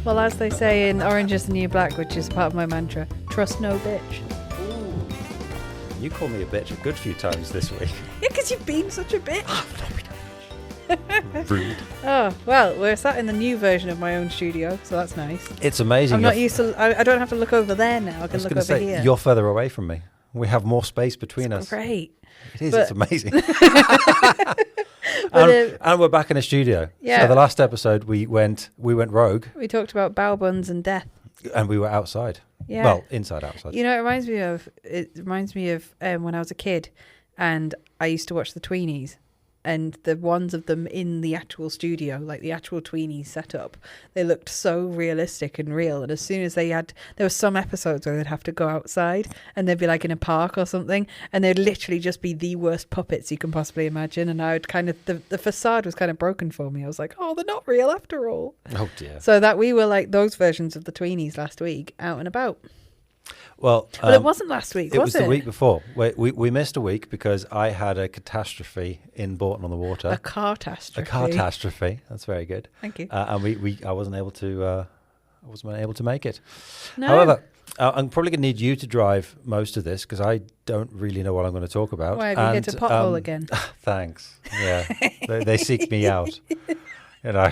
Well, as they say in Orange is the New Black, which is part of my mantra, trust no bitch. Ooh. You call me a bitch a good few times this week. Yeah, because you've been such a bitch. Rude. Oh, well, we're sat in the new version of my own studio, so that's nice. It's amazing. I'm not used to... I don't have to look over there now. I can look over here. You're further away from me. We have more space between us. Great. It is. It's amazing. And we're back in a studio. Yeah. So the last episode we went rogue. We talked about bao-buns-and-death. And we were outside. Yeah. Well, outside. You know, it reminds me of when I was a kid and I used to watch the Tweenies. And the ones of them in the actual studio, like the actual Tweenies setup, they looked so realistic and real. And as soon as there were some episodes where they'd have to go outside and they'd be like in a park or something, and they'd literally just be the worst puppets you can possibly imagine. And I would the facade was kind of broken for me. I was like, oh, they're not real after all. Oh dear. So that we were like those versions of the Tweenies last week, out and about. Well, it wasn't last week, was it? It was the week before. We missed a week because I had a catastrophe in Bourton-on-the-Water. A catastrophe. A catastrophe. That's very good. Thank you. And I wasn't able to make it. No. However, I'm probably going to need you to drive most of this because I don't really know what I'm going to talk about. Why, have you hit a pothole again? Thanks. Yeah. they seek me out. You know.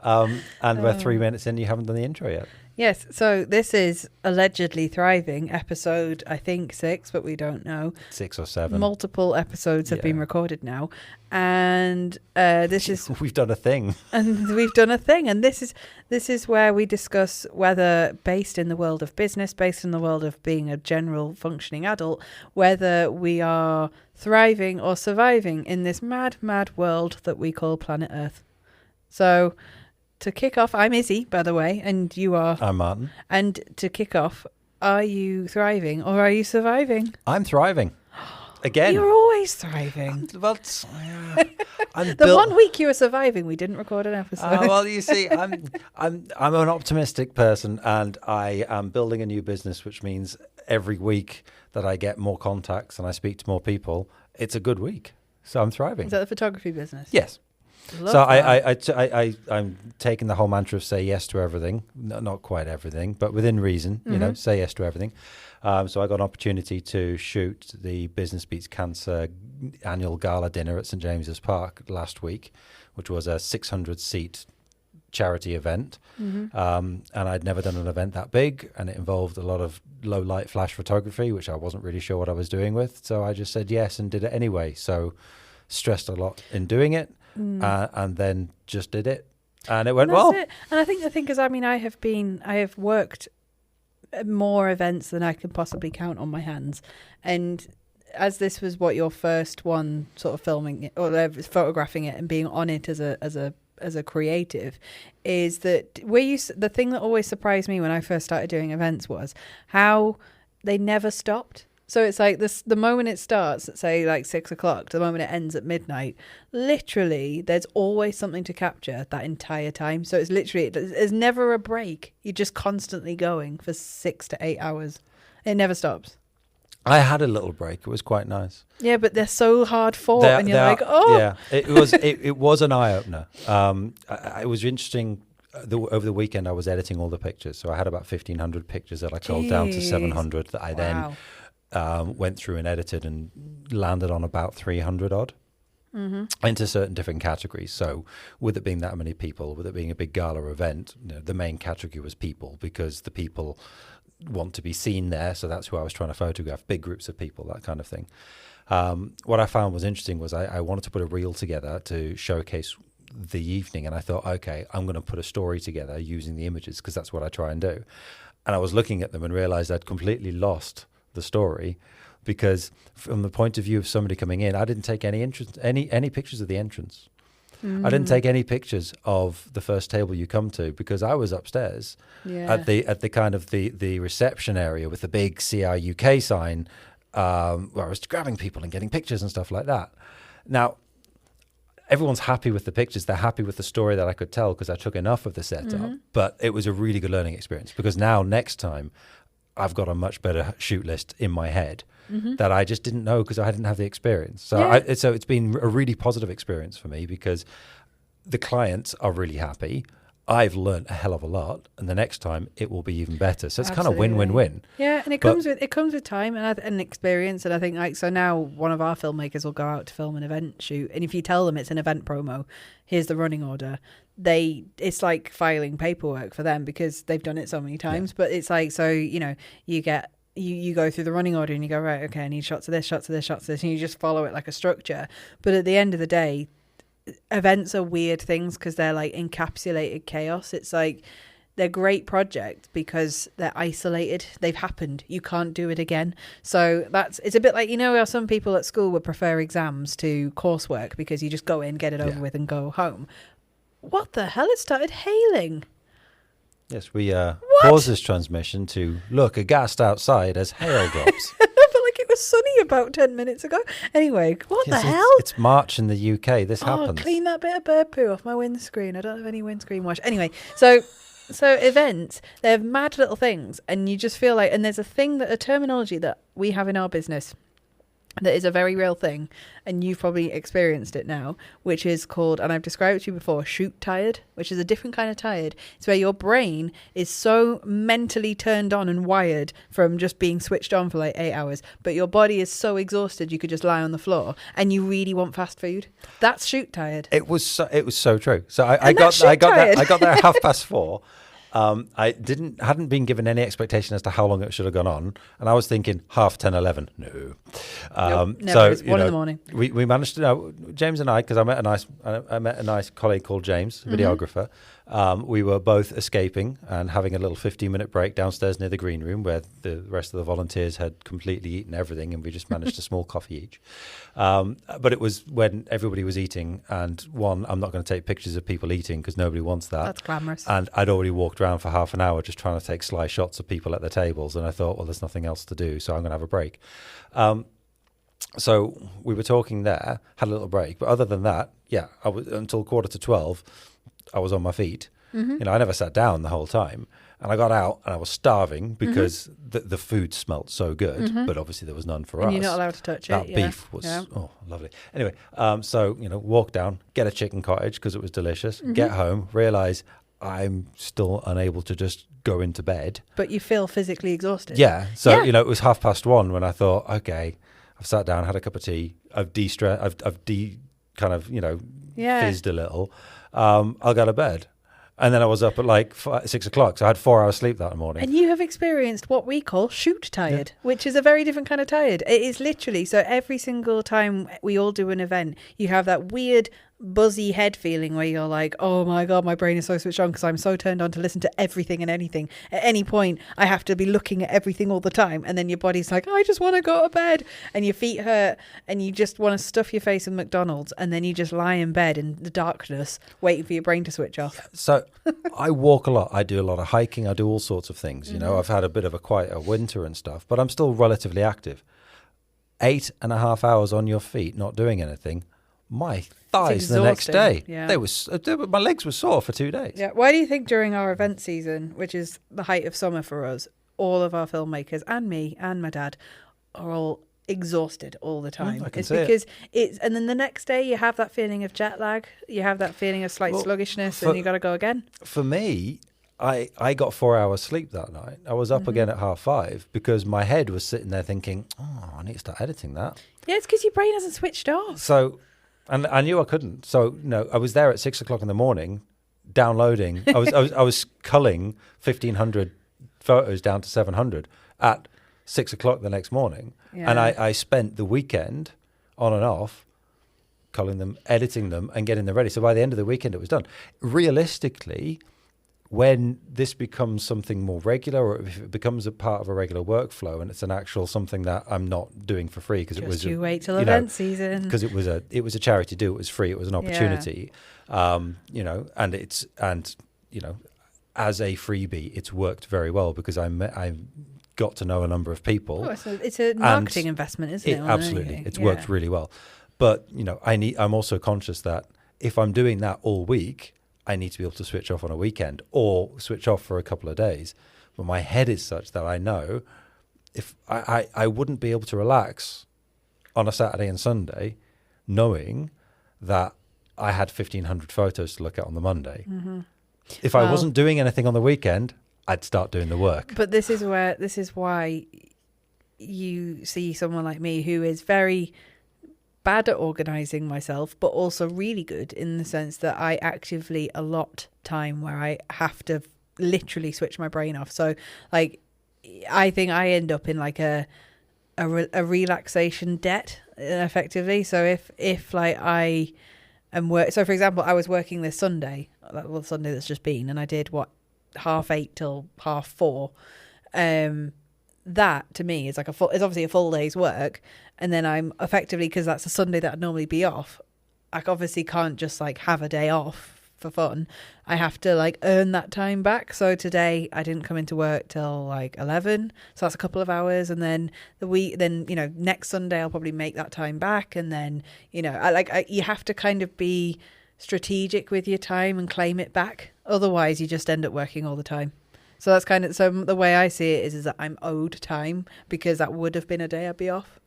And we're 3 minutes in, you haven't done the intro yet. Yes, so this is Allegedly Thriving, episode, I think 6, but we don't know. 6 or 7. Multiple episodes have been recorded now. And this is... We've done a thing. And we've done a thing. And this is where we discuss whether, based in the world of business, based in the world of being a general functioning adult, whether we are thriving or surviving in this mad, mad world that we call planet Earth. So... To kick off, I'm Izzy, by the way, and you are... I'm Martin. And to kick off, are you thriving or are you surviving? I'm thriving. Again. You're always thriving. I'm the 1 week you were surviving, we didn't record an episode. Well, you see, I'm an optimistic person, and I am building a new business, which means every week that I get more contacts and I speak to more people, it's a good week. So I'm thriving. Is that the photography business? Yes. Love so that. I'm taking the whole mantra of say yes to everything, not quite everything, but within reason, you know, say yes to everything. So I got an opportunity to shoot the Business Beats Cancer annual gala dinner at St James's Park last week, which was a 600-seat charity event. And I'd never done an event that big, and it involved a lot of low light flash photography, which I wasn't really sure what I was doing with. So I just said yes and did it anyway. So stressed a lot in doing it. And then just did it, and it went well. And I think the thing is, I mean, I have worked more events than I can possibly count on my hands, and as this was what your first one, sort of filming it or photographing it and being on it as a creative, is that the thing that always surprised me when I first started doing events was how they never stopped. So it's like this, the moment it starts at say like 6 o'clock to the moment it ends at midnight, literally there's always something to capture that entire time. So it's literally, there's never a break. You're just constantly going for 6 to 8 hours. It never stops. I had a little break. It was quite nice. Yeah, but they're so hard fought and you're like, oh. Yeah, it was an eye-opener. It was interesting. Over the weekend I was editing all the pictures. So I had about 1,500 pictures that I culled down to 700 that I then went through and edited and landed on about 300 odd into certain different categories. So with it being that many people, with it being a big gala event, you know, the main category was people, because the people want to be seen there. So that's who I was trying to photograph, big groups of people, that kind of thing. What I found was interesting was I wanted to put a reel together to showcase the evening, and I thought, okay, I'm going to put a story together using the images, because that's what I try and do. And I was looking at them and realized I'd completely lost the story, because from the point of view of somebody coming in, I didn't take any pictures of the entrance. I didn't take any pictures of the first table you come to, because I was upstairs at the kind of the reception area with the big CI UK sign, where I was grabbing people and getting pictures and stuff like that. Now, everyone's happy with the pictures. They're happy with the story that I could tell because I took enough of the setup. But it was a really good learning experience, because now next time I've got a much better shoot list in my head that I just didn't know because I didn't have the experience. So it's been a really positive experience for me, because the clients are really happy. I've learned a hell of a lot, and the next time it will be even better. So it's kind of Absolutely. win-win-win. Yeah, and it comes with time and experience. And I think like so now one of our filmmakers will go out to film an event shoot, and if you tell them it's an event promo, here's the running order. It's like filing paperwork for them because they've done it so many times. Yeah. But it's like so you get. You go through the running order and you go, right, okay, I need shots of this, shots of this, shots of this, and you just follow it like a structure. But at the end of the day, events are weird things because they're like encapsulated chaos. It's like they're great projects because they're isolated. They've happened. You can't do it again. So it's a bit like, how some people at school would prefer exams to coursework because you just go in, get it over with and go home. What the hell? It started hailing. Yes, we paused this transmission to look aghast outside as hail drops. I felt like it was sunny about 10 minutes ago. Anyway, what the hell? It's March in the UK. This happens. Clean that bit of bird poo off my windscreen. I don't have any windscreen wash. Anyway, so events, they're mad little things. And you just feel like, and there's a terminology that we have in our business that is a very real thing, and you've probably experienced it now, which is called, and I've described it to you before, shoot tired, which is a different kind of tired. It's where your brain is so mentally turned on and wired from just being switched on for like 8 hours, but your body is so exhausted you could just lie on the floor and you really want fast food. That's shoot tired. It was so true. So I got there at 4:30. I hadn't been given any expectation as to how long it should have gone on, and I was thinking 10:30, 11. No, nope, never. It's 1 in the morning. We managed to know James and I, because I met a nice colleague called James, videographer. We were both escaping and having a little 15-minute break downstairs near the green room where the rest of the volunteers had completely eaten everything, and we just managed a small coffee each. But it was when everybody was eating, and I'm not going to take pictures of people eating because nobody wants that. That's glamorous. And I'd already walked around for half an hour just trying to take sly shots of people at the tables, and I thought, well, there's nothing else to do, so I'm going to have a break. So we were talking there, had a little break, but other than that, I was until 11:45. I was on my feet. Mm-hmm. I never sat down the whole time. And I got out and I was starving because the food smelt so good, but obviously there was none for us. You're not allowed to touch that it. Beef was, lovely. Anyway, so, walk down, get a chicken cottage because it was delicious, get home, realise I'm still unable to just go into bed. But you feel physically exhausted. Yeah. So, it was 1:30 when I thought, okay, I've sat down, had a cup of tea, I've fizzed a little. I'll go to bed. And then I was up at 6 o'clock. So I had 4 hours sleep that morning. And you have experienced what we call shoot tired, which is a very different kind of tired. It is literally, so every single time we all do an event, you have that weird buzzy head feeling where you're like, oh my God, my brain is so switched on because I'm so turned on to listen to everything and anything. At any point, I have to be looking at everything all the time. And then your body's like, I just want to go to bed. And your feet hurt and you just want to stuff your face in McDonald's. And then you just lie in bed in the darkness, waiting for your brain to switch off. So I walk a lot. I do a lot of hiking. I do all sorts of things. I've had a bit of a quieter winter and stuff, but I'm still relatively active. 8.5 hours on your feet, not doing anything. My thighs the next day. Yeah. My legs were sore for 2 days. Yeah. Why do you think during our event season, which is the height of summer for us, all of our filmmakers and me and my dad are all exhausted all the time? It's because and then the next day you have that feeling of jet lag, you have that feeling of slight sluggishness, and you got to go again. For me, I got 4 hours sleep that night. I was up again at 5:30 because my head was sitting there thinking, I need to start editing that. Yeah, it's because your brain hasn't switched off. So. And I knew I couldn't. So, I was there at 6 o'clock in the morning, downloading. I was culling 1,500 photos down to 700 at 6 o'clock the next morning. Yeah. And I spent the weekend on and off culling them, editing them, and getting them ready. So by the end of the weekend, it was done. Realistically, when this becomes something more regular, or if it becomes a part of a regular workflow and it's an actual something that I'm not doing for free because it was wait till event season, because it was a charity do, it was free, it was an opportunity, as a freebie it's worked very well because I got to know a number of people. It's a marketing investment, isn't it? Absolutely, it's worked really well. But I'm also conscious that if I'm doing that all week, I need to be able to switch off on a weekend or switch off for a couple of days. But my head is such that I know if I wouldn't be able to relax on a Saturday and Sunday knowing that I had 1,500 photos to look at on the Monday. If I wasn't doing anything on the weekend, I'd start doing the work. But this is why you see someone like me who is very bad at organising myself, but also really good in the sense that I actively allot time where I have to literally switch my brain off. So like, I think I end up in like a relaxation debt effectively. So if like I am so for example, I was working this Sunday, well, Sunday that's just been, and I did 8:30 till 4:30. That to me is like it's obviously a full day's work, and then I'm effectively, because that's a Sunday that I'd normally be off, I obviously can't just like have a day off for fun. I have to like earn that time back. So today I didn't come into work till like 11, so that's a couple of hours, and then next Sunday I'll probably make that time back, and then you have to kind of be strategic with your time and claim it back, otherwise you just end up working all the time. So that's kind of, so the way I see it is that I'm owed time, because that would have been a day I'd be off.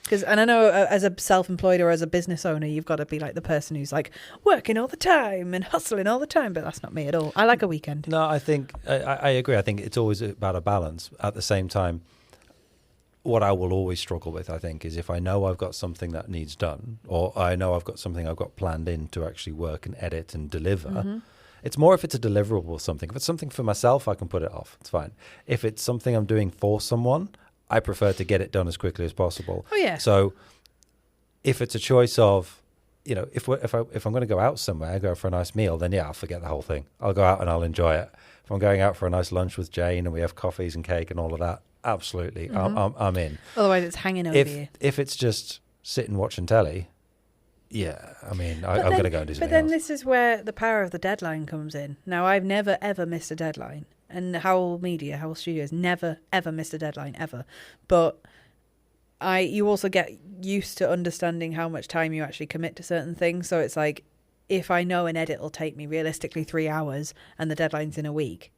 And I know as a self-employed or as a business owner, you've got to be like the person who's like working all the time and hustling all the time, but that's not me at all. I like a weekend. No, I think I agree. I think it's always about a balance. At the same time, what I will always struggle with, I think, is if I know I've got something that needs done, or I know I've got something I've got planned in to actually work and edit and deliver. Mm-hmm. It's more if it's a deliverable or something. If it's something for myself, I can put it off. It's fine. If it's something I'm doing for someone, I prefer to get it done as quickly as possible. Oh yeah. So if it's a choice of, if I'm going to go out somewhere, go for a nice meal, then I'll forget the whole thing. I'll go out and I'll enjoy it. If I'm going out for a nice lunch with Jane and we have coffees and cake and all of that, absolutely, mm-hmm. I'm in. Otherwise, it's hanging over you. If it's just sitting watching telly, I'm going to go and do something else. But then this is where the power of the deadline comes in. Now, I've never, ever missed a deadline. And Howl Studios never, ever missed a deadline, ever. But you also get used to understanding how much time you actually commit to certain things. So it's like, if I know an edit will take me realistically 3 hours and the deadline's in a week,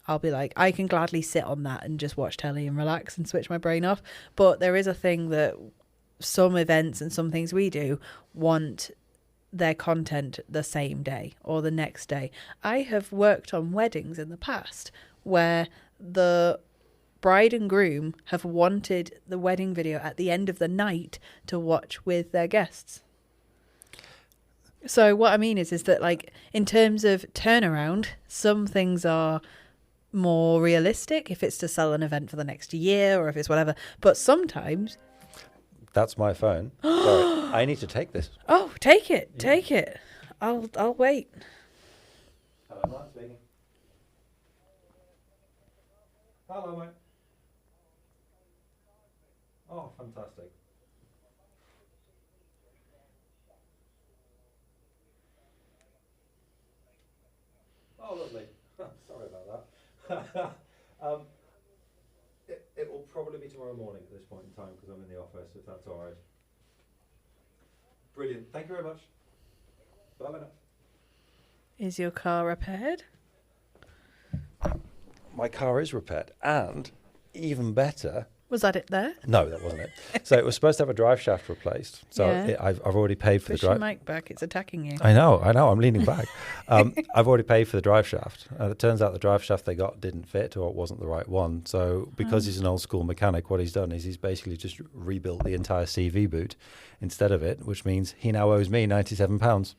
I'll be like, I can gladly sit on that and just watch telly and relax and switch my brain off. But there is a thing that some events and some things we do want their content the same day or the next day. I have worked on weddings in the past where the bride and groom have wanted the wedding video at the end of the night to watch with their guests. So what I mean is that, like, in terms of turnaround, some things are more realistic if it's to sell an event for the next year or if it's whatever. But sometimes... That's my phone. Sorry, I need to take this. Oh, take it. Yeah. Take it. I'll wait. Hello, Mark speaking. Hello, mate. Oh, fantastic. Oh, lovely. Sorry about that. It will probably be tomorrow morning at this point in time because I'm in the office, if that's all right. Brilliant. Thank you very much. Bye now. Is your car repaired? My car is repaired, and even better... Was that it there? No, that wasn't it. So it was supposed to have a drive shaft replaced. So I've already paid for the drive. Push your mic back. It's attacking you. I know. I'm leaning back. I've already paid for the drive shaft. It turns out the drive shaft they got didn't fit, or it wasn't the right one. So because he's an old school mechanic, what he's done is he's basically just rebuilt the entire CV boot instead of it, which means he now owes me £97.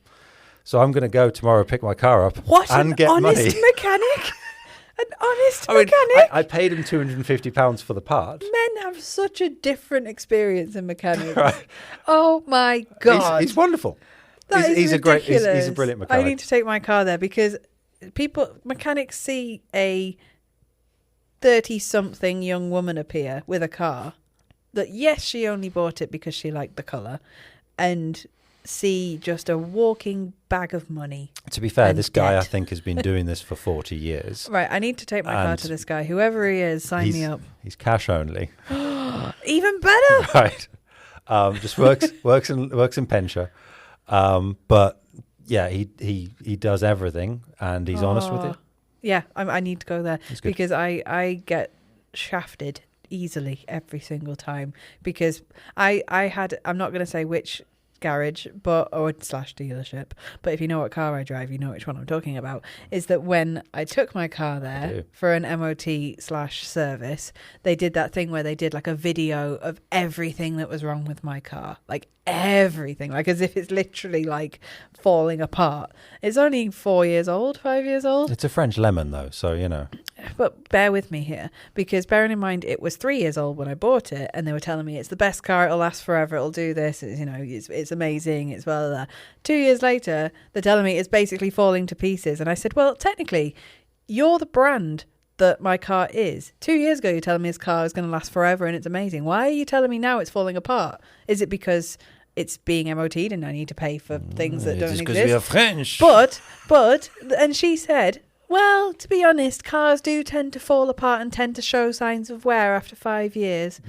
So I'm going to go tomorrow, pick my car up, and get money. What an honest mechanic! An honest mechanic. I paid him £250 for the part. Men have such a different experience in mechanics. Right. Oh my God. He's wonderful. He's ridiculous. He's a brilliant mechanic. I need to take my car there because mechanics see a 30-something young woman appear with a car that, yes, she only bought it because she liked the colour, and see just a walking bag of money. To be fair, this guy, I think, has been doing this for 40 years. Right, I need to take my car to this guy. Whoever he is, sign me up. He's cash only. Even better. Right. Just works in Pensha. But yeah, he does everything, and he's honest with it. Yeah, I need to go there because I get shafted easily every single time because I'm not going to say which garage, or slash dealership, but if you know what car I drive, you know which one I'm talking about, is that when I took my car there for an MOT slash service, they did that thing where they did like a video of everything that was wrong with my car, like everything, like as if it's literally like falling apart. It's only 5 years old. It's a French lemon though, so you know. But bear with me here, because bearing in mind it was 3 years old when I bought it, and they were telling me it's the best car, it'll last forever, it'll do this, it's amazing, it's blah, blah, blah. 2 years later, they're telling me it's basically falling to pieces. And I said, well, technically, you're the brand that my car is. 2 years ago, you're telling me this car is going to last forever and it's amazing. Why are you telling me now it's falling apart? Is it because it's being MOT'd and I need to pay for things that don't exist? Because we are French. But, and she said, well, to be honest, cars do tend to fall apart and tend to show signs of wear after 5 years.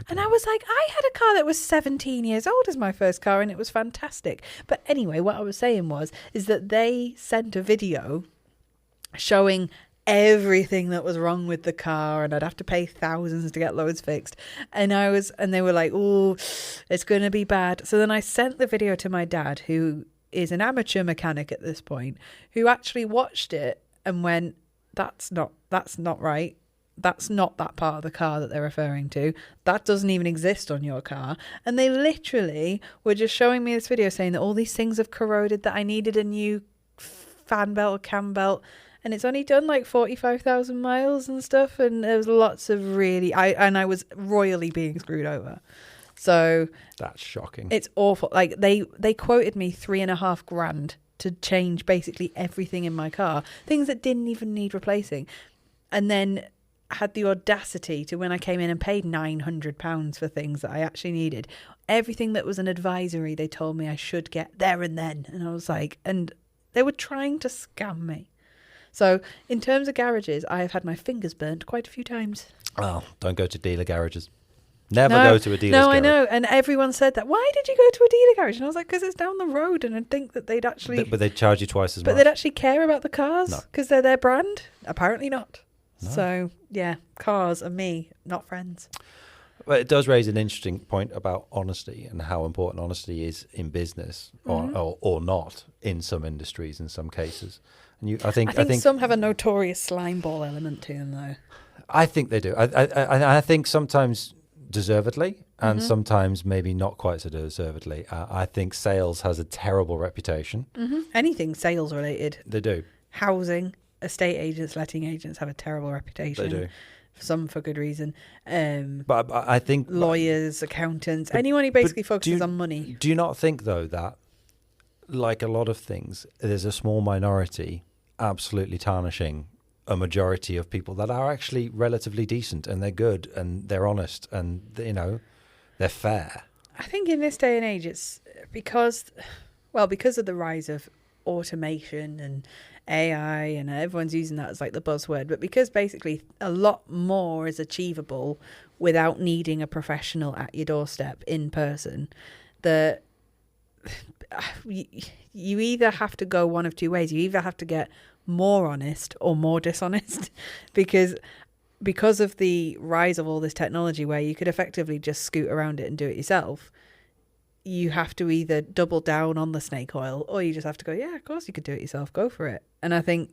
And I was like, I had a car that was 17 years old as my first car, and it was fantastic. But anyway, what I was saying is that they sent a video showing everything that was wrong with the car, and I'd have to pay thousands to get loads fixed. And they were like, oh, it's going to be bad. So then I sent the video to my dad, who is an amateur mechanic at this point, who actually watched it and went, that's not right. That's not that part of the car that they're referring to. That doesn't even exist on your car. And they literally were just showing me this video saying that all these things have corroded, that I needed a new fan belt or cam belt. And it's only done like 45,000 miles and stuff. And there was lots of I was royally being screwed over. So that's shocking. It's awful. Like they quoted me $3,500 to change basically everything in my car, things that didn't even need replacing, and then had the audacity to, when I came in and paid £900 for things that I actually needed, everything that was an advisory, they told me I should get there and then. And I was like, and they were trying to scam me. So in terms of garages, I have had my fingers burnt quite a few times. Oh, don't go to dealer garages. Never go to a dealer's garage. No, I know. And everyone said that. Why did you go to a dealer garage? And I was like, because it's down the road. And I'd think that they'd actually... But they'd charge you twice as much. But they'd actually care about the cars because they're their brand? Apparently not. No. So, yeah, cars and me, not friends. But it does raise an interesting point about honesty and how important honesty is in business or not in some industries in some cases. And I think some have a notorious slime ball element to them, though. I think they do. I think sometimes deservedly and sometimes maybe not quite so deservedly. I think sales has a terrible reputation. Anything sales related. They do. Housing, estate agents, letting agents have a terrible reputation. They do. Some for good reason. But I think... Lawyers, accountants, anyone who basically focuses on money. Do you not think, though, that, like a lot of things, there's a small minority absolutely tarnishing a majority of people that are actually relatively decent and they're good and they're honest and, they're fair? I think in this day and age, it's because of the rise of automation and AI, and everyone's using that as like the buzzword, but because basically a lot more is achievable without needing a professional at your doorstep in person, that you either have to go one of two ways. You either have to get more honest or more dishonest because of the rise of all this technology where you could effectively just scoot around it and do it yourself. You have to either double down on the snake oil, or you just have to go, yeah, of course you could do it yourself, go for it. And I think,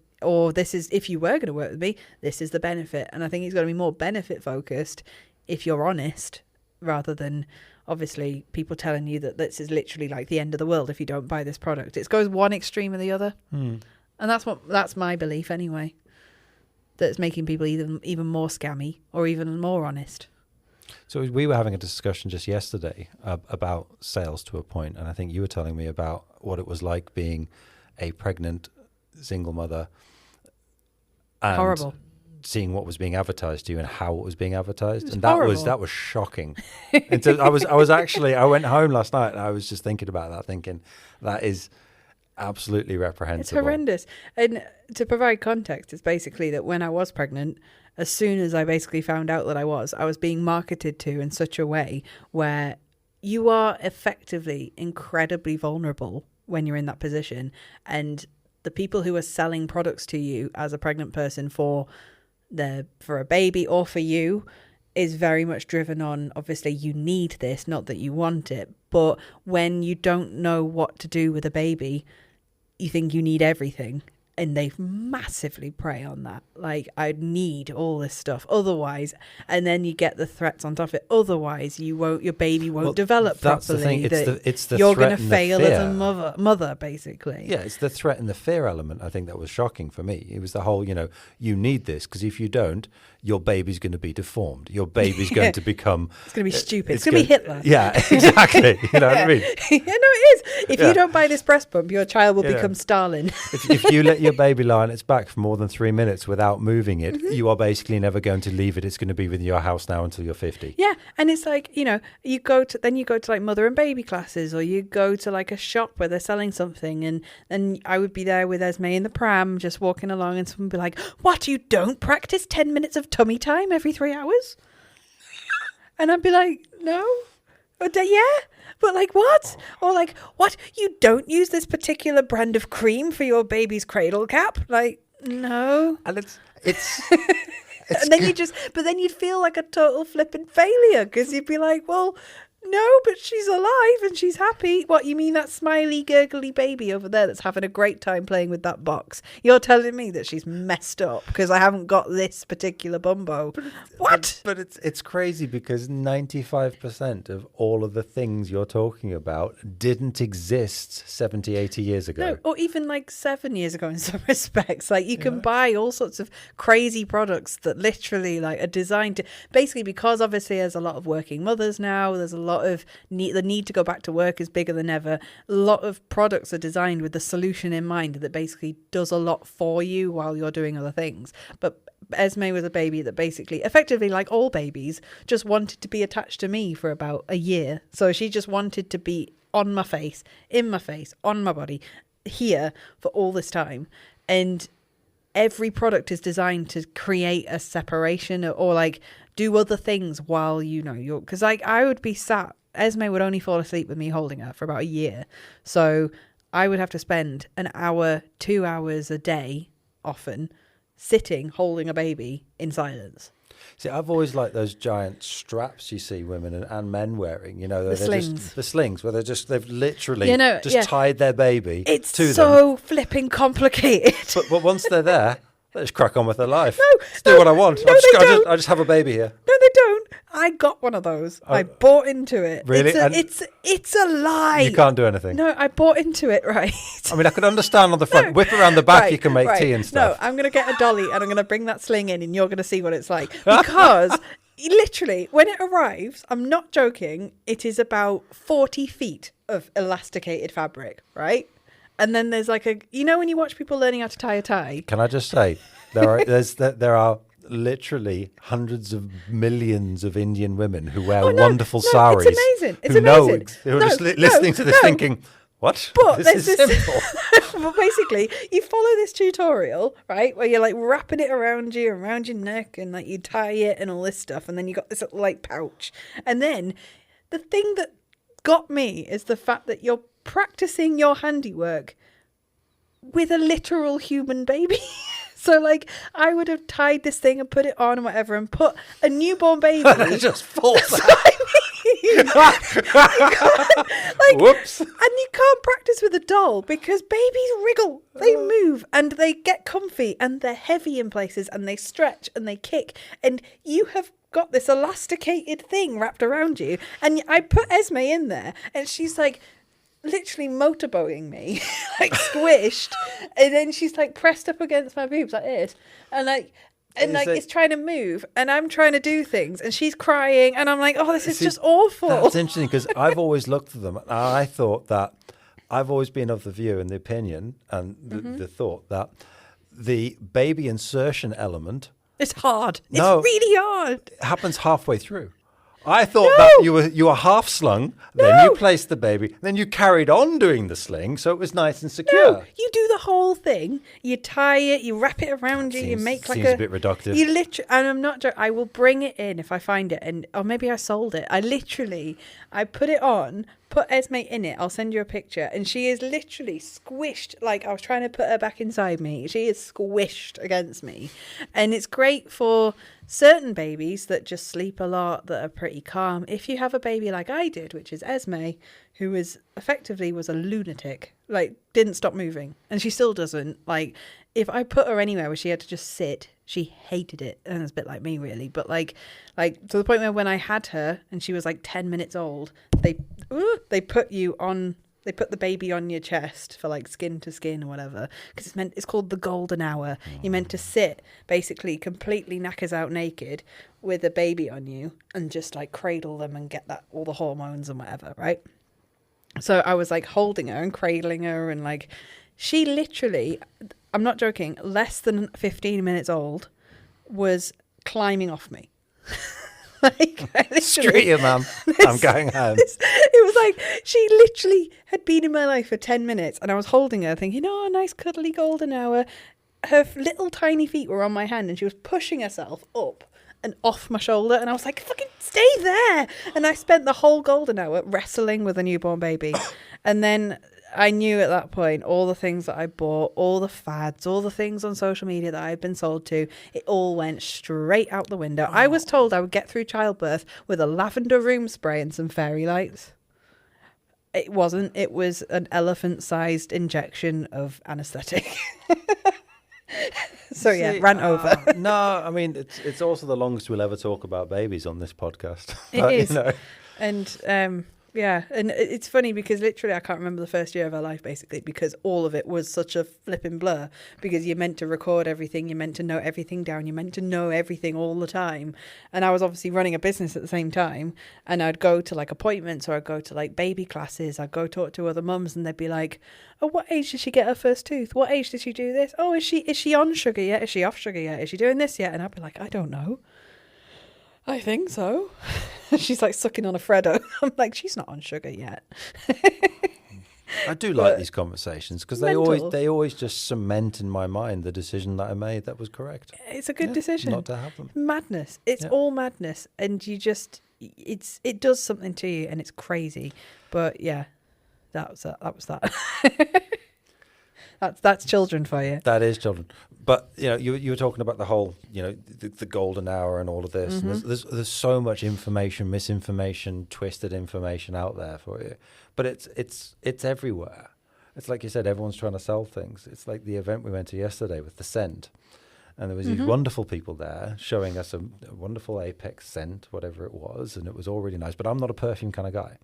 this is, if you were going to work with me, this is the benefit. And I think it's going to be more benefit focused if you're honest, rather than obviously people telling you that this is literally like the end of the world if you don't buy this product. It goes one extreme or the other. And that's my belief anyway, that it's making people even more scammy or even more honest. So we were having a discussion just yesterday about sales to a point, and I think you were telling me about what it was like being a pregnant single mother and horrible. Seeing what was being advertised to you and how it was being advertised, and horrible. that was shocking. And so I went home last night and I was just thinking about that, thinking that is absolutely reprehensible. It's horrendous. And to provide context, it's basically that when I was pregnant, as soon as I basically found out that I was being marketed to in such a way where you are effectively incredibly vulnerable when you're in that position. And the people who are selling products to you as a pregnant person for a baby or for you, is very much driven on, obviously, you need this, not that you want it. But when you don't know what to do with a baby, you think you need everything. And they massively prey on that. Like, I need all this stuff. Otherwise, and then you get the threats on top of it. Otherwise, your baby won't develop that's properly. The thing. It's the you're going to fail as a mother, basically. Yeah, it's the threat and the fear element, I think, that was shocking for me. It was the whole, you need this, because if you don't, your baby's going to be deformed. Your baby's going to become... It's going to be stupid. It's going to be Hitler. Yeah, exactly. You know what I mean? Yeah, no, it is. If you don't buy this breast pump, your child will become Stalin. If you let your baby lie on its back for more than 3 minutes without moving it, you are basically never going to leave it. It's going to be within your house now until you're 50. Yeah, and it's like, you go to like mother and baby classes, or you go to like a shop where they're selling something, and I would be there with Esme in the pram, just walking along, and someone would be like, "What, you don't practice 10 minutes of tummy time every 3 hours?" And I'd be like, "No." But but like, what? Or like, what? You don't use this particular brand of cream for your baby's cradle cap? Like, no. And it's and then but then you'd feel like a total flipping failure, because you'd be like, well, no, but she's alive and she's happy. What, you mean that smiley, gurgly baby over there that's having a great time playing with that box? You're telling me that she's messed up because I haven't got this particular bumbo? What? But it's crazy, because 95% of all of the things you're talking about didn't exist 70, 80 years ago. No, or even like 7 years ago in some respects. Like, you can buy all sorts of crazy products that literally like are designed to, basically, because obviously there's a lot of working mothers now, there's a lot of the need to go back to work is bigger than ever. A lot of products are designed with the solution in mind that basically does a lot for you while you're doing other things. But Esme was a baby that basically, effectively, like all babies, just wanted to be attached to me for about a year. So she just wanted to be on my face, in my face, on my body, here for all this time. And every product is designed to create a separation, or like do other things while you're, because like I would be sat, Esme would only fall asleep with me holding her for about a year, so I would have to spend an hour, 2 hours a day often sitting holding a baby in silence. See, I've always liked those giant straps you see women and men wearing. The slings. The slings, where they've literally tied their baby to them. It's so flipping complicated. But once they're there, they just crack on with their life. No, do what I want. No, I just have a baby here. No, they don't. I got one of those. I bought into it. Really? It's a lie. You can't do anything. No, I bought into it, right? I mean, I could understand on the front, whip around the back, you can make tea and stuff. No, I'm going to get a dolly and I'm going to bring that sling in, and you're going to see what it's like. Because literally, when it arrives, I'm not joking, it is about 40 feet of elasticated fabric, right? And then there's like when you watch people learning how to tie a tie. Can I just say, there are literally hundreds of millions of Indian women who wear wonderful saris. It's amazing. It's amazing. Who are just listening to this thinking, what? But this is simple. But basically, you follow this tutorial, right, where you're like wrapping it around you, around your neck, and like you tie it and all this stuff, and then you got this little like pouch. And then the thing that got me is the fact that you're practicing your handiwork with a literal human baby. So like I would have tied this thing and put it on and whatever, and put a newborn baby. It just falls out. Whoops. And you can't practice with a doll because babies wriggle, they move, and they get comfy, and they're heavy in places, and they stretch and they kick, and you have got this elasticated thing wrapped around you. And I put Esme in there, and she's like literally motorboating me, like squished, and then she's like pressed up against my boobs like this, and it's trying to move, and I'm trying to do things, and she's crying, and I'm like, oh, this is just awful. That's interesting, because I've always looked at them, and I thought that I've always been of the view and the opinion and the thought that the baby insertion element, it's hard. It's really hard. It happens halfway through. I thought that you were half slung, then you placed the baby, then you carried on doing the sling, so it was nice and secure. No, you do the whole thing. You tie it, you wrap it around you, you make like a bit reductive. You literally, and I'm not joking, I will bring it in if I find it, or maybe I sold it. I put it on, put Esme in it. I'll send you a picture, and she is literally squished. Like I was trying to put her back inside me. She is squished against me, and it's great for certain babies that just sleep a lot, that are pretty calm. If you have a baby like I did, which is Esme, who was a lunatic, like didn't stop moving, and she still doesn't. Like if I put her anywhere where she had to just sit, she hated it, and it's a bit like me really. But like to the point where when I had her and she was like 10 minutes old, they put the baby on your chest for like skin to skin or whatever, because it's called the golden hour. You're meant to sit basically completely knackers out naked with a baby on you and just like cradle them and get that all the hormones and whatever, right? So I was like holding her and cradling her, and like she literally, I'm not joking, less than 15 minutes old, was climbing off me. Like, screw you, mum. I'm going home. It was like she literally had been in my life for 10 minutes, and I was holding her thinking, oh, a nice cuddly golden hour. Her little tiny feet were on my hand, and she was pushing herself up and off my shoulder, and I was like, fucking stay there. And I spent the whole golden hour wrestling with a newborn baby. And then I knew at that point all the things that I bought, all the fads, all the things on social media that I had been sold to, it all went straight out the window. I was told I would get through childbirth with a lavender room spray and some fairy lights. It wasn't. It was an elephant-sized injection of anaesthetic. So yeah, rant over. No, I mean, it's also the longest we'll ever talk about babies on this podcast. It is. You know. And yeah, and it's funny because literally I can't remember the first year of our life, basically, because all of it was such a flipping blur, because you're meant to record everything, you're meant to note everything down, you're meant to know everything all the time. And I was obviously running a business at the same time, and I'd go to like appointments, or I'd go to like baby classes, I'd go talk to other mums, and they'd be like, oh, what age did she get her first tooth? What age did she do this? Oh, is she on sugar yet? Is she off sugar yet? Is she doing this yet? And I'd be like, I don't know. I think so. She's like sucking on a Freddo. I'm like, she's not on sugar yet. I do like these conversations because they always just cement in my mind the decision that I made that was correct. It's a good decision not to have them. Madness. It's all madness, and you just it does something to you, and it's crazy. But yeah, that was that. That's children for you. That is children. But you know, you were talking about the whole, you know, the golden hour and all of this. Mm-hmm. And there's so much information, misinformation, twisted information out there for you. But it's everywhere. It's like you said, everyone's trying to sell things. It's like the event we went to yesterday with the scent, and there was these wonderful people there showing us a wonderful Apex scent, whatever it was, and it was all really nice. But I'm not a perfume kind of guy,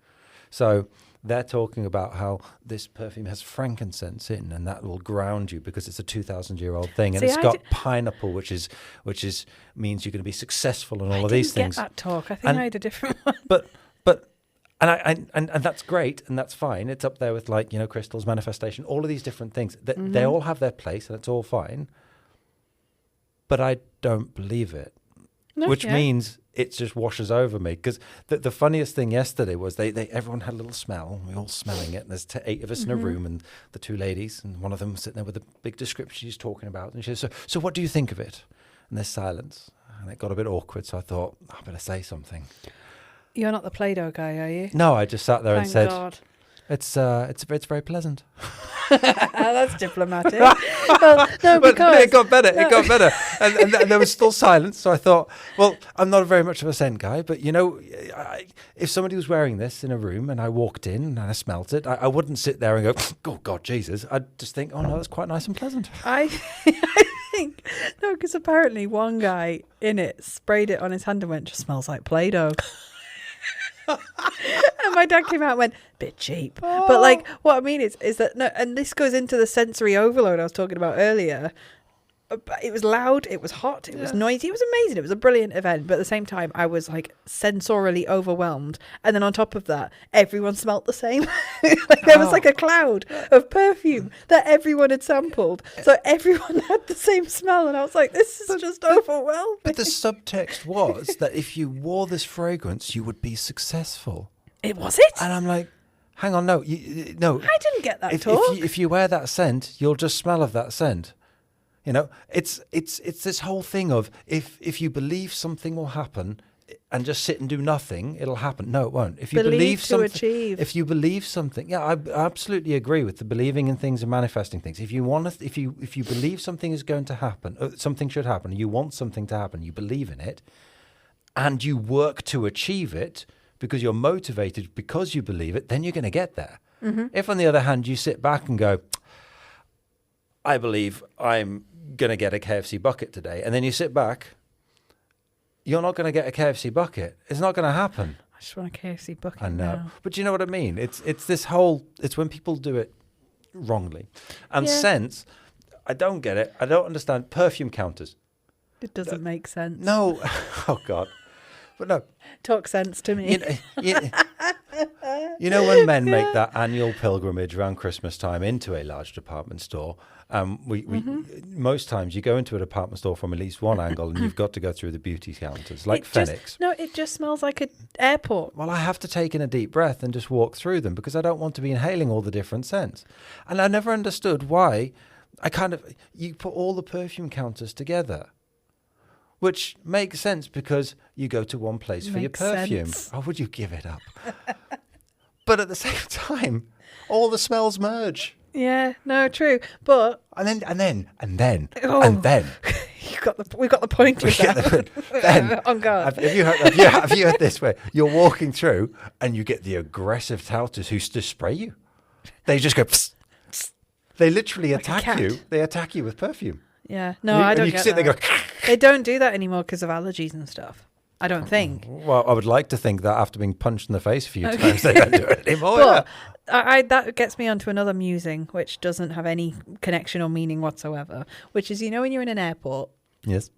so they're talking about how this perfume has frankincense in, and that will ground you because it's a 2,000-year-old thing, and it's got pineapple, which means you're going to be successful and all of these things. I didn't get that talk. I think I had a different one. But and that's great, and that's fine. It's up there with, like, you know, crystals, manifestation, all of these different things. They all have their place, and it's all fine. But I don't believe it, which means it just washes over me. Because the funniest thing yesterday was they everyone had a little smell. We were all smelling it. And there's 8 of us in a room, and the 2 ladies, and one of them was sitting there with a big description she's talking about. And she says, so what do you think of it? And there's silence. And it got a bit awkward, so I thought, I better say something. You're not the Play-Doh guy, are you? No, I just sat there and said, God. It's very pleasant. That's diplomatic. Well, no, but because it got better. It got better, and there was still silence. So I thought, well, I'm not very much of a scent guy, but you know, if somebody was wearing this in a room and I walked in and I smelt it, I wouldn't sit there and go, oh God, Jesus. I'd just think, oh no, that's quite nice and pleasant. I think no, because apparently one guy in it sprayed it on his hand and went, just smells like Play-Doh. And my dad came out and went, bit cheap. But like, what I mean is that, no, and this goes into the sensory overload I was talking about earlier. It was loud, it was hot, it was noisy, it was amazing, it was a brilliant event, but at the same time I was like sensorily overwhelmed, and then on top of that everyone smelt the same. Like there was like a cloud of perfume that everyone had sampled, so everyone had the same smell, and I was like, this is just overwhelming. But the subtext was that if you wore this fragrance you would be successful. It was it? And I'm like, hang on, no, no, I didn't get that talk. If you wear that scent you'll just smell of that scent. You know, it's this whole thing of if you believe something will happen, and just sit and do nothing, it'll happen. No, it won't. If you Believe to something, achieve. if you believe something, I absolutely agree with the believing in things and manifesting things. If you want to, if you believe something is going to happen, something should happen, you want something to happen, you believe in it, and you work to achieve it because you're motivated because you believe it, then you're going to get there. Mm-hmm. If, on the other hand, you sit back and go, I believe I'm going to get a KFC bucket today, and then you sit back, you're not going to get a KFC bucket. It's not going to happen. I just want a KFC bucket. I know. Now. But you know what I mean? It's when people do it wrongly. And scents, I don't get it. I don't understand perfume counters. It doesn't make sense. No. Oh, God. But no. Talk sense to me. You know when men make that annual pilgrimage around Christmas time into a large department store, most times you go into a department store from at least one angle and you've got to go through the beauty counters, like Phoenix. It just smells like an airport. Well, I have to take in a deep breath and just walk through them because I don't want to be inhaling all the different scents. And I never understood why you put all the perfume counters together. Which makes sense because you go to one place for your perfume. Sense. Oh, would you give it up? But at the same time, all the smells merge. Yeah, no, true. But and then we got the point with that. Then on guard. Have you heard this way? You're walking through and you get the aggressive touters who just spray you. They just go. Psst, psst. They literally attack you. They attack you with perfume. Yeah, no, I don't you get sit that. there, go. They don't do that anymore because of allergies and stuff. I don't think. Well, I would like to think that after being punched in the face a few times, they don't do it anymore. But that gets me onto another musing, which doesn't have any connection or meaning whatsoever, which is, when you're in an airport. Yes.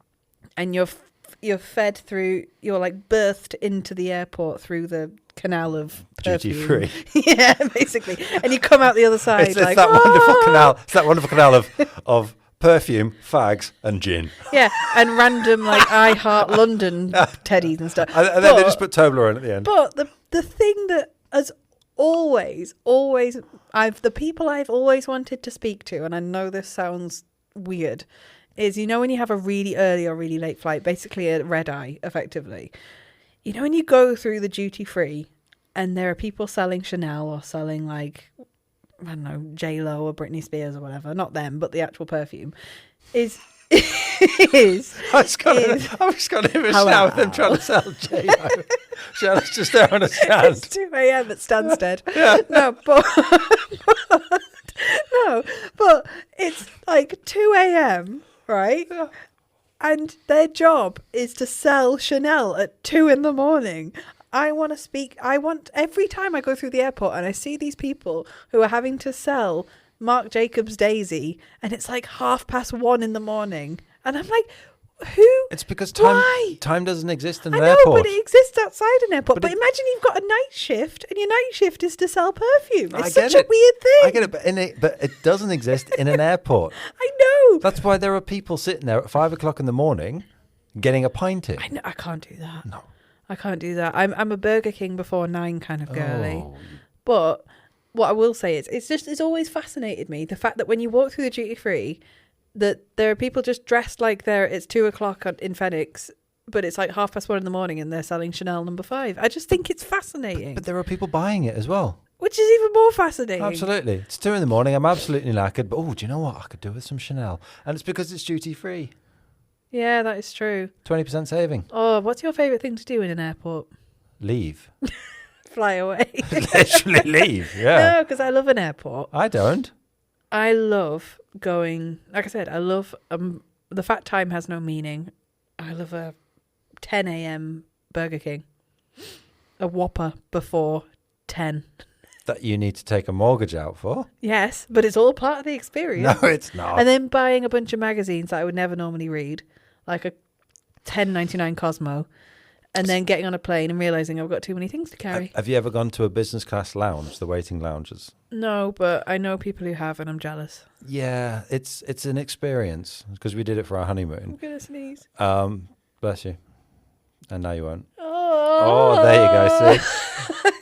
And you're fed through, you're like birthed into the airport through the canal of perfume. Duty free. Yeah, basically. And you come out the other side. It's that wonderful canal. It's that wonderful canal of perfume, fags, and gin. Yeah, and random I Heart London teddies and stuff. And then they just put Toblerone at the end. But the thing that has always, the people I've always wanted to speak to, and I know this sounds weird, is when you have a really early or really late flight, basically a red eye, effectively. When you go through the duty free, and there are people selling Chanel or selling I don't know, J-Lo or Britney Spears or whatever. Not them, but the actual perfume. I was going to image now with them trying to sell J-Lo. Shannon's just there on a stand. It's 2 a.m. at Stansted. Yeah. No, but it's 2 a.m., right? Yeah. And their job is to sell Chanel at 2 a.m. I want to speak. Every time I go through the airport and I see these people who are having to sell Marc Jacobs Daisy, and it's 1:30 a.m. And I'm like, who? It's because time doesn't exist in an airport. I know, but it exists outside an airport. But imagine you've got a night shift, and your night shift is to sell perfume. It's such a weird thing. I get it, but it doesn't exist in an airport. I know. That's why there are people sitting there at 5 o'clock in the morning getting a pint in. I know. I can't do that. No. I can't do that. I'm a Burger King before 9 kind of girly. Oh. But what I will say is it's always fascinated me, the fact that when you walk through the duty free, that there are people just dressed like it's 2 o'clock in Phoenix, but it's 1:30 a.m. and they're selling Chanel No. 5. I just think it's fascinating. But there are people buying it as well. Which is even more fascinating. Absolutely. It's 2 a.m. I'm absolutely knackered, but do you know what? I could do with some Chanel. And it's because it's duty free. Yeah, that is true. 20% saving. Oh, what's your favourite thing to do in an airport? Leave. Fly away. Literally leave, yeah. No, because I love an airport. I don't. I love going, like I said, I love, the fact time has no meaning. I love a 10 a.m. Burger King. A Whopper before 10. That you need to take a mortgage out for? Yes, but it's all part of the experience. No, it's not. And then buying a bunch of magazines that I would never normally read, like a $10.99 Cosmo, and then getting on a plane and realising I've got too many things to carry. Have you ever gone to a business class lounge, the waiting lounges? No, but I know people who have, and I'm jealous. Yeah, it's an experience, because we did it for our honeymoon. I'm going to sneeze. Bless you. And now you won't. Oh, there you go, see? I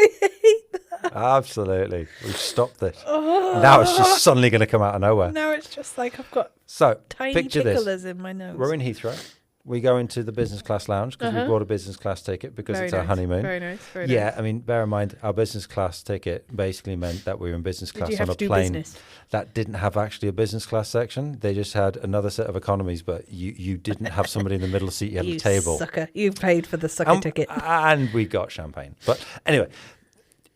hate that. Absolutely. We've stopped this. Now it's just suddenly going to come out of nowhere. Now it's just I've got so, tiny picture picklers this. in my nose. We're in Heathrow. we go into the business class lounge because we bought a business class ticket because it's our honeymoon. Very nice. Very yeah, nice. I mean, bear in mind, our business class ticket basically meant that we were in business class on a plane that didn't have actually a business class section. They just had another set of economies, but you didn't have somebody in the middle seat. You had a table. Sucker. You paid for the sucker ticket. And we got champagne. But anyway,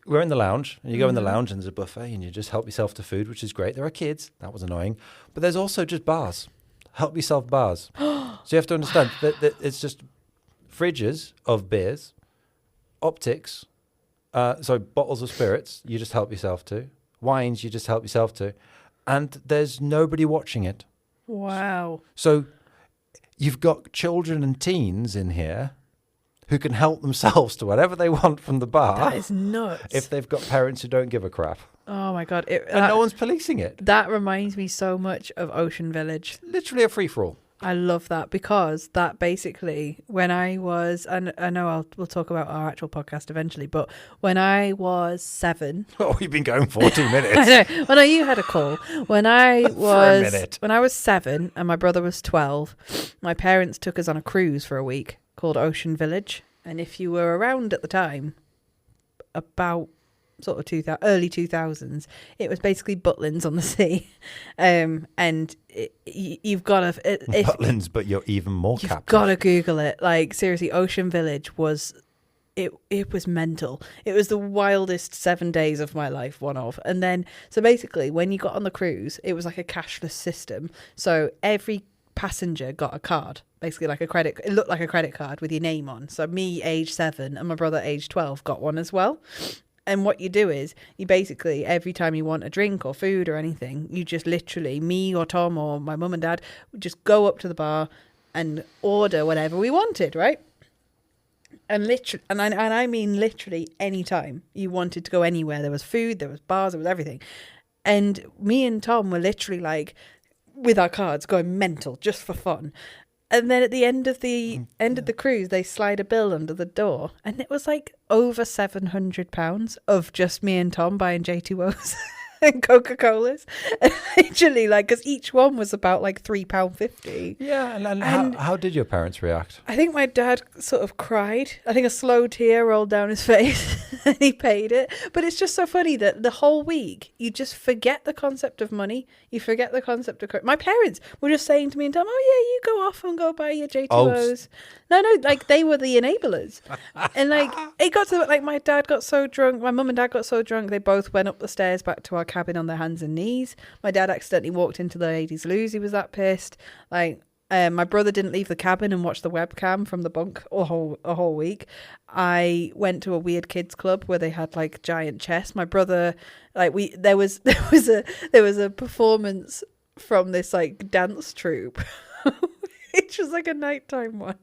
we're in the lounge. And you go in the lounge and there's a buffet and you just help yourself to food, which is great. There are kids. That was annoying. But there's also just bars. Help yourself bars. So you have to understand that it's just fridges of beers, optics, bottles of spirits you just help yourself to, wines you just help yourself to, and there's nobody watching it. Wow. So you've got children and teens in here who can help themselves to whatever they want from the bar. That is nuts. If they've got parents who don't give a crap. Oh my God. And no one's policing it. That reminds me so much of Ocean Village. Literally a free-for-all. I love that because that basically, when I was, and I know we'll talk about our actual podcast eventually, but when I was 7. Oh, we've been going 14 minutes. I know. Well, no, you had a call. When I For a minute. When I was 7 and my brother was 12, my parents took us on a cruise for a week called Ocean Village. And if you were around at the time, about sort of early 2000s, it was basically Butlins on the sea, and you've got to Butlins, but you're even more captive. You've got to Google it. Like, seriously, Ocean Village was it was mental. It was the wildest 7 days of my life, one of. And then, so basically, when you got on the cruise, it was like a cashless system. So every passenger got a card, basically like it looked like a credit card with your name on. So me, age 7, and my brother, age 12, got one as well. And what you do is you basically, every time you want a drink or food or anything, you just literally, me or Tom or my mum and dad, would just go up to the bar and order whatever we wanted, right? And literally, and I mean literally any time you wanted to go anywhere, there was food, there was bars, there was everything. And me and Tom were literally like, with our cards, going mental just for fun. And then at the end of the cruise, they slide a bill under the door, and it was like over £700 of just me and Tom buying J2Os and Coca-Colas. And literally, like, because each one was about like £3.50. Yeah, and how did your parents react? I think my dad sort of cried. I think a slow tear rolled down his face, and he paid it. But it's just so funny that the whole week you just forget the concept of money. You forget the concept of my parents were just saying to me and Tom, "Oh yeah, you go off and go buy your J2Os." No, like they were the enablers. And like it got to like my dad got so drunk, my mum and dad got so drunk, they both went up the stairs back to our cabin on their hands and knees. My dad accidentally walked into the ladies' loo. He was that pissed. Like my brother didn't leave the cabin and watch the webcam from the bunk a whole week. I went to a weird kids club where they had like giant chess. My brother, like there was a performance from this like dance troupe, which was like a nighttime one.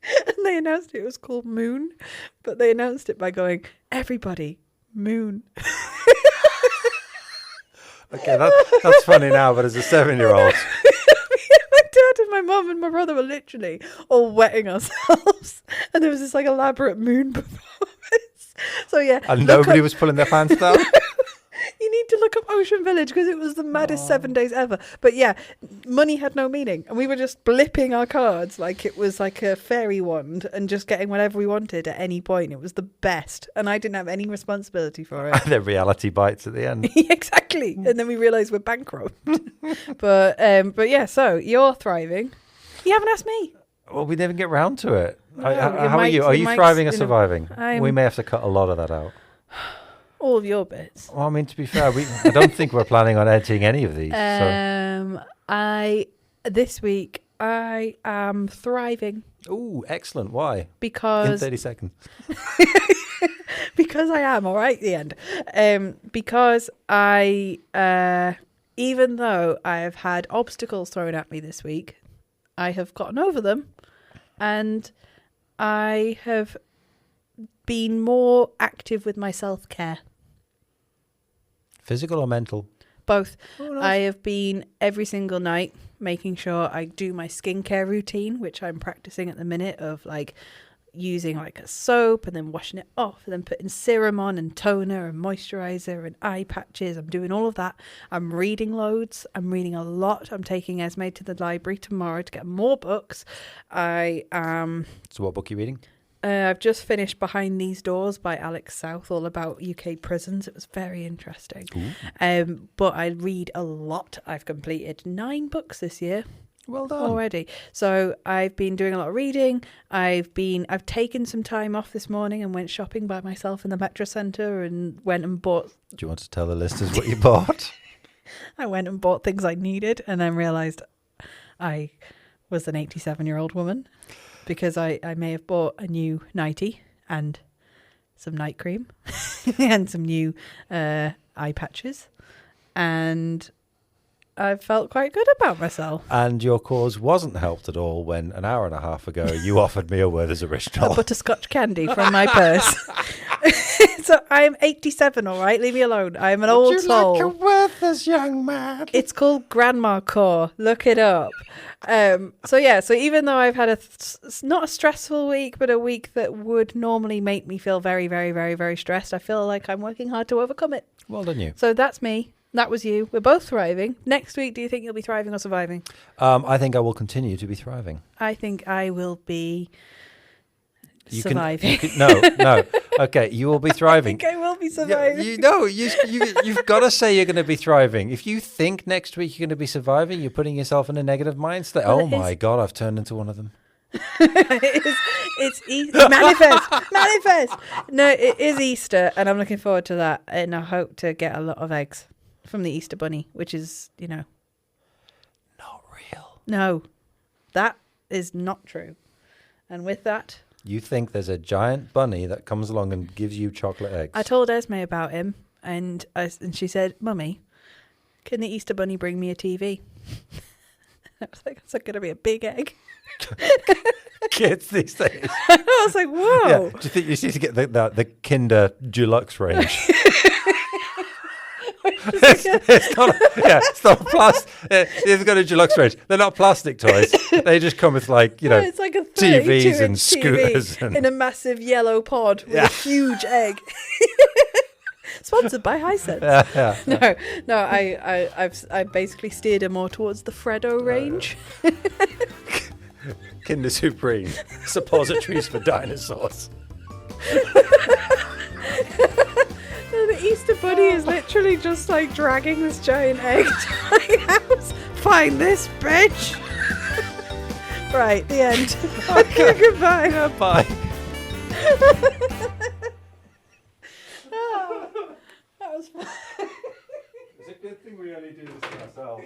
And they announced it was called Moon, but they announced it by going, "Everybody, Moon." Okay, that's funny now, but as a 7-year-old. My dad and my mum and my brother were literally all wetting ourselves, and there was this like elaborate moon performance. So yeah, and nobody was pulling their pants down. You need to look up Ocean Village because it was the maddest 7 days ever. But yeah, money had no meaning, and we were just blipping our cards like it was like a fairy wand and just getting whatever we wanted at any point. It was the best, and I didn't have any responsibility for it. And then reality bites at the end. Exactly, and then we realised we're bankrupt. But yeah, so you're thriving. You haven't asked me. Well, we didn't get round to it. No, how are you? Are you thriving or surviving? We may have to cut a lot of that out. All of your bits. Well, I mean, to be fair, I don't think we're planning on editing any of these. This week I am thriving. Oh, excellent. Why? Because in 30 seconds. Because I am, all right, the end. Because I, even though I have had obstacles thrown at me this week, I have gotten over them, and I have been more active with my self-care. Physical or mental? Both. Oh, nice. I have been every single night making sure I do my skincare routine, which I'm practicing at the minute, of like using like a soap and then washing it off and then putting serum on and toner and moisturizer and eye patches. I'm doing all of that. I'm reading loads. I'm reading a lot. I'm taking Esme to the library tomorrow to get more books. I am... So what book are you reading? I've just finished Behind These Doors by Alex South, all about UK prisons. It was very interesting. But I read a lot. I've completed 9 books this year. Well done. Already. So I've been doing a lot of reading. I've taken some time off this morning and went shopping by myself in the Metrocentre and went and bought... Do you want to tell the listeners what you bought? I went and bought things I needed and then realised I was an 87-year-old woman because I may have bought a new nightie and some night cream and some new eye patches, and I felt quite good about myself. And your cause wasn't helped at all when an hour and a half ago you offered me a Werther's Original. A butterscotch candy from my purse. So I'm 87, all right? Leave me alone. I'm an old soul. Would you like a Werther's, young man? It's called Grandma Core. Look it up. So even though I've had not a stressful week, but a week that would normally make me feel very, very, very, very stressed, I feel like I'm working hard to overcome it. Well done, you. So that's me. That was you. We're both thriving. Next week, do you think you'll be thriving or surviving? I think I will continue to be thriving. I think I will be surviving. No. Okay, you will be thriving. I think I will be surviving. You've got to say you're going to be thriving. If you think next week you're going to be surviving, you're putting yourself in a negative mindset. Well, oh my God, I've turned into one of them. It's manifest. No, it is Easter, and I'm looking forward to that, and I hope to get a lot of eggs from the Easter bunny, which is, not real. No, that is not true. And with that, you think there's a giant bunny that comes along and gives you chocolate eggs? I told Esme about him, and she said, "Mummy, can the Easter bunny bring me a TV?" I was like, "That's going to be a big egg." Kids these days. I was like, "Whoa!" Yeah. Do you think you need to get the Kinder Deluxe range? It's not plastic. They've got a deluxe range. They're not plastic toys. They just come with it's like a TVs and scooters in a massive yellow pod with a huge egg. Sponsored by Hisense. No. I've basically steered her more towards the Freddo range. Kinder Supreme suppositories for dinosaurs. The Easter bunny is literally just like dragging this giant egg to my house. Find this, bitch. Right, the end. Okay, goodbye. Bye. Oh, that was fun. It's a good thing we only do this to ourselves.